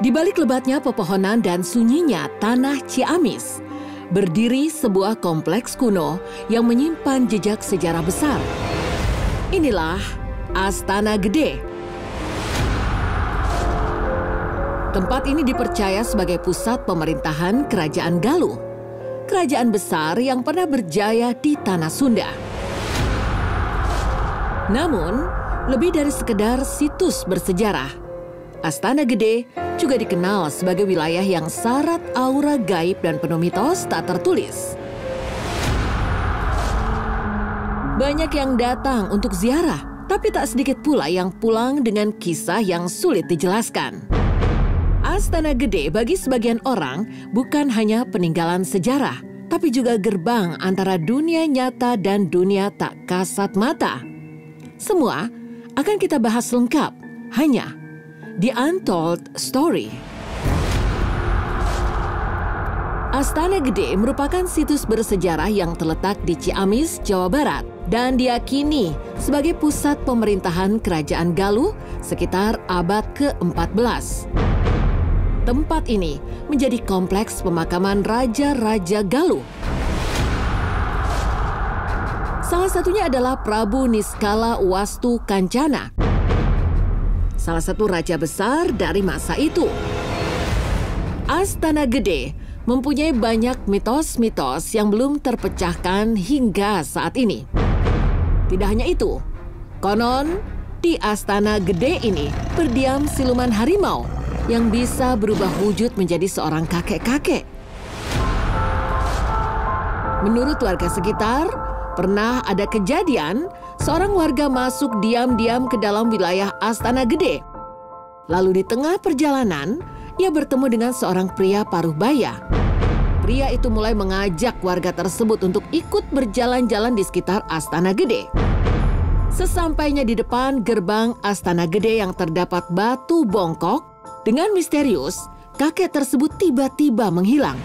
Di balik lebatnya pepohonan dan sunyinya tanah Ciamis, berdiri sebuah kompleks kuno yang menyimpan jejak sejarah besar. Inilah Astana Gede. Tempat ini dipercaya sebagai pusat pemerintahan Kerajaan Galuh, kerajaan besar yang pernah berjaya di tanah Sunda. Namun, lebih dari sekedar situs bersejarah, Astana Gede juga dikenal sebagai wilayah yang syarat aura gaib dan penuh mitos tak tertulis. Banyak yang datang untuk ziarah, tapi tak sedikit pula yang pulang dengan kisah yang sulit dijelaskan. Astana Gede bagi sebagian orang bukan hanya peninggalan sejarah, tapi juga gerbang antara dunia nyata dan dunia tak kasat mata. Semua akan kita bahas lengkap hanya The Untold Story. Astana Gede merupakan situs bersejarah yang terletak di Ciamis, Jawa Barat dan diyakini sebagai pusat pemerintahan Kerajaan Galuh sekitar abad ke-14. Tempat ini menjadi kompleks pemakaman Raja-Raja Galuh. Salah satunya adalah Prabu Niskala Wastu Kancana, salah satu raja besar dari masa itu. Astana Gede mempunyai banyak mitos-mitos yang belum terpecahkan hingga saat ini. Tidak hanya itu, konon di Astana Gede ini berdiam siluman harimau yang bisa berubah wujud menjadi seorang kakek-kakek. Menurut warga sekitar, pernah ada kejadian seorang warga masuk diam-diam ke dalam wilayah Astana Gede. Lalu di tengah perjalanan, ia bertemu dengan seorang pria paruh baya. Pria itu mulai mengajak warga tersebut untuk ikut berjalan-jalan di sekitar Astana Gede. Sesampainya di depan gerbang Astana Gede yang terdapat batu bongkok, dengan misterius, kakek tersebut tiba-tiba menghilang.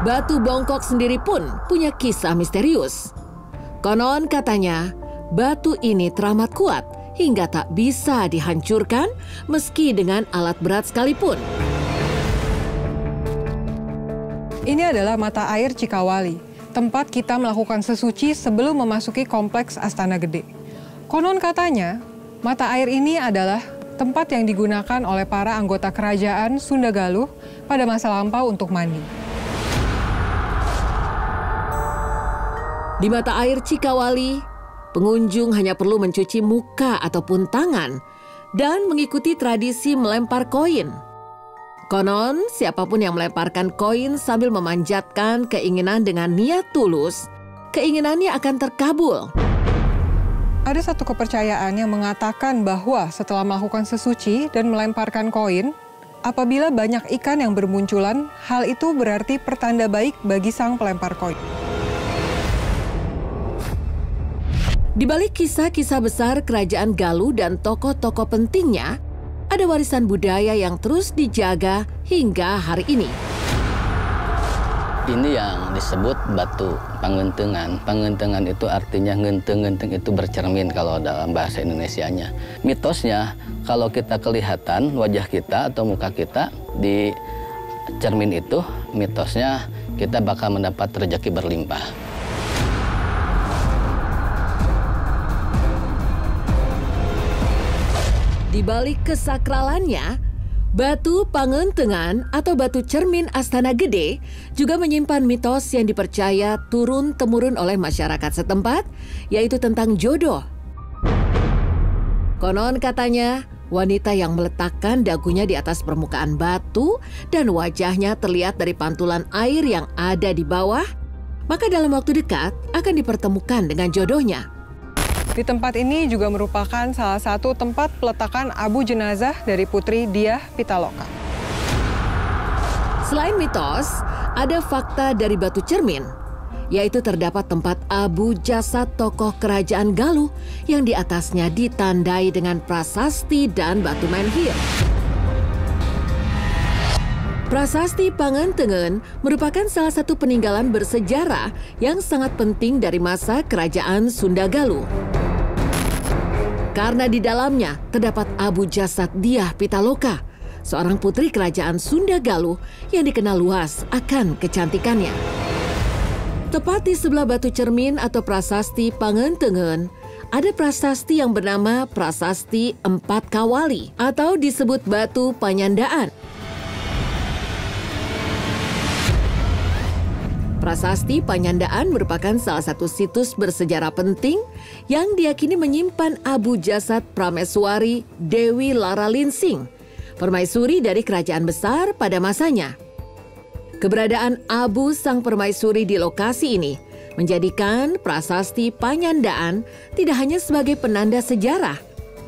Batu bongkok sendiri pun punya kisah misterius. Konon katanya, batu ini teramat kuat hingga tak bisa dihancurkan meski dengan alat berat sekalipun. Ini adalah mata air Cikawali, tempat kita melakukan sesuci sebelum memasuki kompleks Astana Gede. Konon katanya, mata air ini adalah tempat yang digunakan oleh para anggota kerajaan Sunda Galuh pada masa lampau untuk mandi. Di mata air Cikawali, pengunjung hanya perlu mencuci muka ataupun tangan dan mengikuti tradisi melempar koin. Konon, siapapun yang melemparkan koin sambil memanjatkan keinginan dengan niat tulus, keinginannya akan terkabul. Ada satu kepercayaan yang mengatakan bahwa setelah melakukan sesuci dan melemparkan koin, apabila banyak ikan yang bermunculan, hal itu berarti pertanda baik bagi sang pelempar koin. Di balik kisah-kisah besar Kerajaan Galuh dan tokoh-tokoh pentingnya, ada warisan budaya yang terus dijaga hingga hari ini. Ini yang disebut batu pangentengan. Pangentengan itu artinya ngenteng-ngenteng itu bercermin kalau dalam bahasa Indonesianya. Mitosnya, kalau kita kelihatan wajah kita atau muka kita di cermin itu, mitosnya kita bakal mendapat rezeki berlimpah. Di balik kesakralannya, batu pangentengan atau batu cermin Astana Gede juga menyimpan mitos yang dipercaya turun-temurun oleh masyarakat setempat, yaitu tentang jodoh. Konon katanya, wanita yang meletakkan dagunya di atas permukaan batu dan wajahnya terlihat dari pantulan air yang ada di bawah, maka dalam waktu dekat akan dipertemukan dengan jodohnya. Di tempat ini juga merupakan salah satu tempat peletakan abu jenazah dari Putri Diah Pitaloka. Selain mitos, ada fakta dari batu cermin, yaitu terdapat tempat abu jasad tokoh Kerajaan Galuh yang di atasnya ditandai dengan prasasti dan batu menhir. Prasasti Pangentengan merupakan salah satu peninggalan bersejarah yang sangat penting dari masa Kerajaan Sunda Galuh. karena di dalamnya terdapat abu jasad Dyah Pitaloka, seorang putri kerajaan Sunda Galuh yang dikenal luas akan kecantikannya. Tepat di sebelah batu cermin atau prasasti Pangentengen, ada prasasti yang bernama Prasasti Empat Kawali atau disebut Batu Panyandaan. Prasasti Panyandaan merupakan salah satu situs bersejarah penting yang diyakini menyimpan abu jasad Prameswari Dewi Laralinsing, permaisuri dari kerajaan besar pada masanya. Keberadaan abu sang permaisuri di lokasi ini menjadikan Prasasti Panyandaan tidak hanya sebagai penanda sejarah,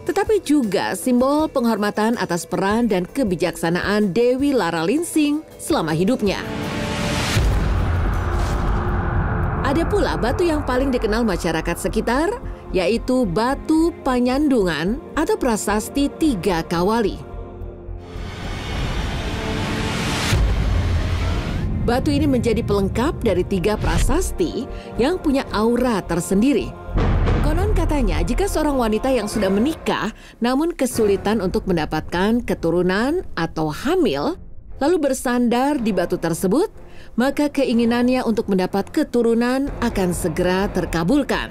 tetapi juga simbol penghormatan atas peran dan kebijaksanaan Dewi Laralinsing selama hidupnya. Ada pula batu yang paling dikenal masyarakat sekitar, yaitu Batu Panyandungan atau Prasasti Tiga Kawali. Batu ini menjadi pelengkap dari 3 prasasti yang punya aura tersendiri. Konon katanya jika seorang wanita yang sudah menikah namun kesulitan untuk mendapatkan keturunan atau hamil, lalu bersandar di batu tersebut, maka keinginannya untuk mendapat keturunan akan segera terkabulkan.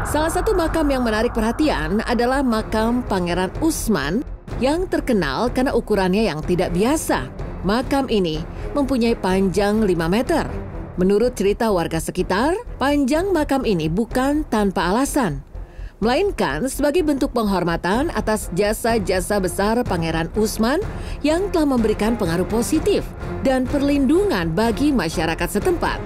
Salah satu makam yang menarik perhatian adalah makam Pangeran Usman yang terkenal karena ukurannya yang tidak biasa. Makam ini mempunyai panjang 5 meter. Menurut cerita warga sekitar, panjang makam ini bukan tanpa alasan, melainkan sebagai bentuk penghormatan atas jasa-jasa besar Pangeran Usman yang telah memberikan pengaruh positif dan perlindungan bagi masyarakat setempat.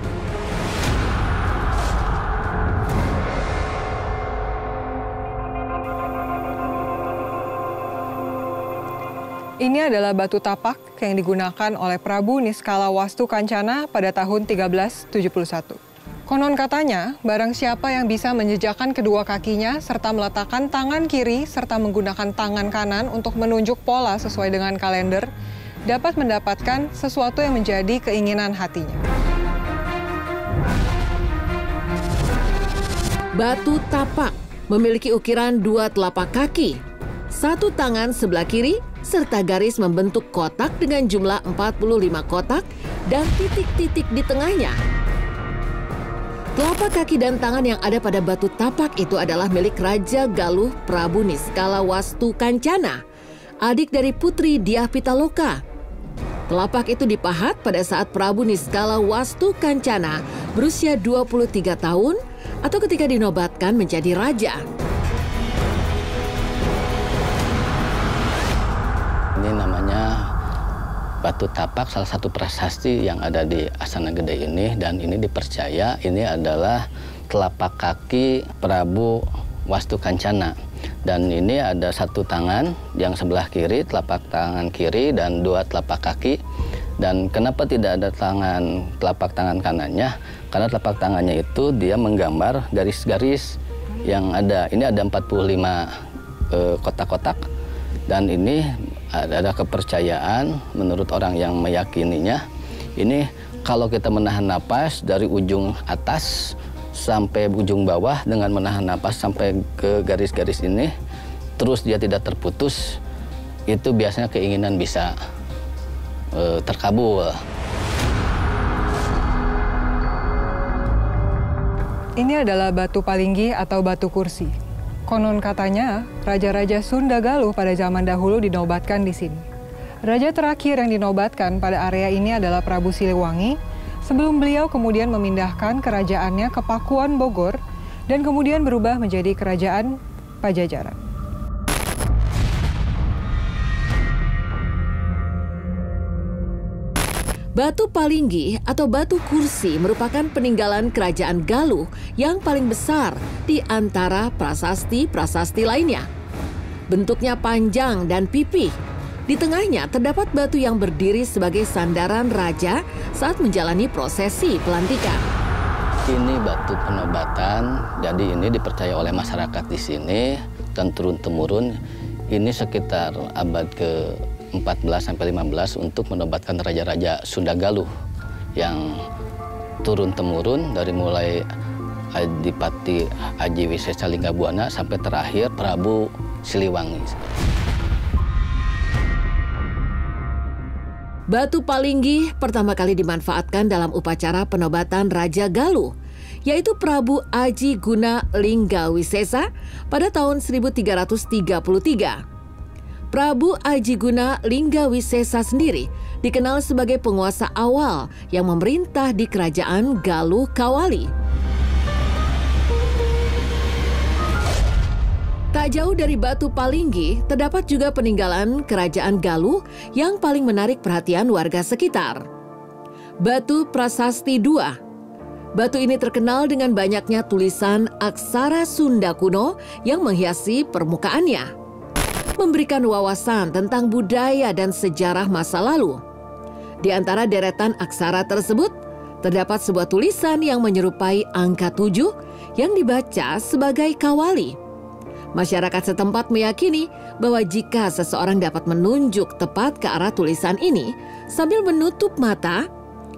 Ini adalah batu tapak yang digunakan oleh Prabu Niskala Wastu Kancana pada tahun 1371. Konon katanya, barang siapa yang bisa menjejakkan kedua kakinya serta meletakkan tangan kiri serta menggunakan tangan kanan untuk menunjuk pola sesuai dengan kalender, dapat mendapatkan sesuatu yang menjadi keinginan hatinya. Batu tapak memiliki ukiran 2 telapak kaki, 1 tangan sebelah kiri, serta garis membentuk kotak dengan jumlah 45 kotak dan titik-titik di tengahnya. Telapak kaki dan tangan yang ada pada batu tapak itu adalah milik Raja Galuh Prabu Niskala Wastu Kancana, adik dari putri Dyah Pitaloka. Telapak itu dipahat pada saat Prabu Niskala Wastu Kancana berusia 23 tahun atau ketika dinobatkan menjadi raja. Ini namanya batu tapak, salah satu prasasti yang ada di Astana Gede ini, dan ini dipercaya ini adalah telapak kaki Prabu Wastu Kancana. Dan ini ada 1 tangan yang sebelah kiri, telapak tangan kiri, dan 2 telapak kaki. Dan kenapa tidak ada telapak tangan kanannya? Karena telapak tangannya itu dia menggambar garis-garis yang ada. Ini ada 45 kotak-kotak. Dan ini ada kepercayaan menurut orang yang meyakininya, ini kalau kita menahan napas dari ujung atas sampai ujung bawah dengan menahan napas sampai ke garis-garis ini, terus dia tidak terputus, itu biasanya keinginan bisa terkabul. Ini adalah batu palinggi atau batu kursi. Konon katanya, raja-raja Sunda Galuh pada zaman dahulu dinobatkan di sini. Raja terakhir yang dinobatkan pada area ini adalah Prabu Siliwangi, sebelum beliau kemudian memindahkan kerajaannya ke Pakuan Bogor dan kemudian berubah menjadi kerajaan Pajajaran. Batu Palinggi atau batu kursi merupakan peninggalan kerajaan Galuh yang paling besar di antara prasasti-prasasti lainnya. Bentuknya panjang dan pipih. Di tengahnya terdapat batu yang berdiri sebagai sandaran raja saat menjalani prosesi pelantikan. Ini batu penobatan, jadi ini dipercaya oleh masyarakat di sini dan turun-temurun. Ini sekitar abad ke-14 sampai 15 untuk menobatkan raja-raja Sunda Galuh yang turun-temurun dari mulai Adipati Aji Wisesa Linggabuana sampai terakhir Prabu Siliwangi. Batu Palinggi pertama kali dimanfaatkan dalam upacara penobatan Raja Galuh, yaitu Prabu Aji Guna Linggawisesa pada tahun 1333. Prabu Aji Guna Linggawisesa sendiri dikenal sebagai penguasa awal yang memerintah di kerajaan Galuh Kawali. Tak jauh dari Batu Palinggi terdapat juga peninggalan kerajaan Galuh yang paling menarik perhatian warga sekitar. Batu Prasasti II. Batu ini terkenal dengan banyaknya tulisan aksara Sunda kuno yang menghiasi permukaannya, memberikan wawasan tentang budaya dan sejarah masa lalu. Di antara deretan aksara tersebut, terdapat sebuah tulisan yang menyerupai angka 7 yang dibaca sebagai kawali. Masyarakat setempat meyakini bahwa jika seseorang dapat menunjuk tepat ke arah tulisan ini sambil menutup mata,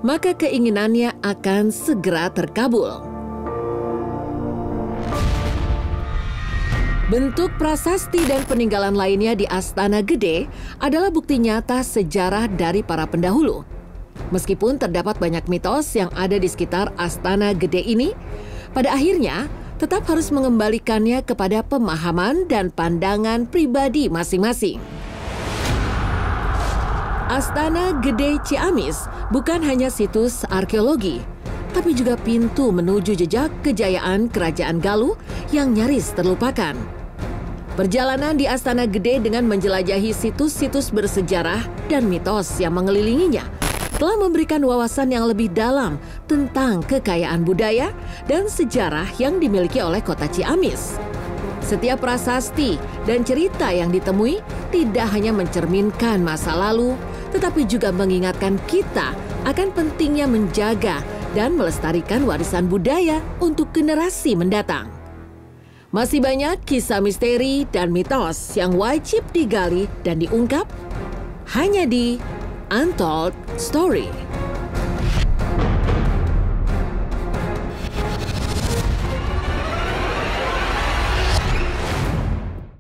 maka keinginannya akan segera terkabul. Bentuk prasasti dan peninggalan lainnya di Astana Gede adalah bukti nyata sejarah dari para pendahulu. Meskipun terdapat banyak mitos yang ada di sekitar Astana Gede ini, pada akhirnya tetap harus mengembalikannya kepada pemahaman dan pandangan pribadi masing-masing. Astana Gede Ciamis bukan hanya situs arkeologi, tapi juga pintu menuju jejak kejayaan Kerajaan Galuh yang nyaris terlupakan. Perjalanan di Astana Gede dengan menjelajahi situs-situs bersejarah dan mitos yang mengelilinginya telah memberikan wawasan yang lebih dalam tentang kekayaan budaya dan sejarah yang dimiliki oleh kota Ciamis. Setiap prasasti dan cerita yang ditemui tidak hanya mencerminkan masa lalu, tetapi juga mengingatkan kita akan pentingnya menjaga dan melestarikan warisan budaya untuk generasi mendatang. Masih banyak kisah misteri dan mitos yang wajib digali dan diungkap hanya di Untold Story.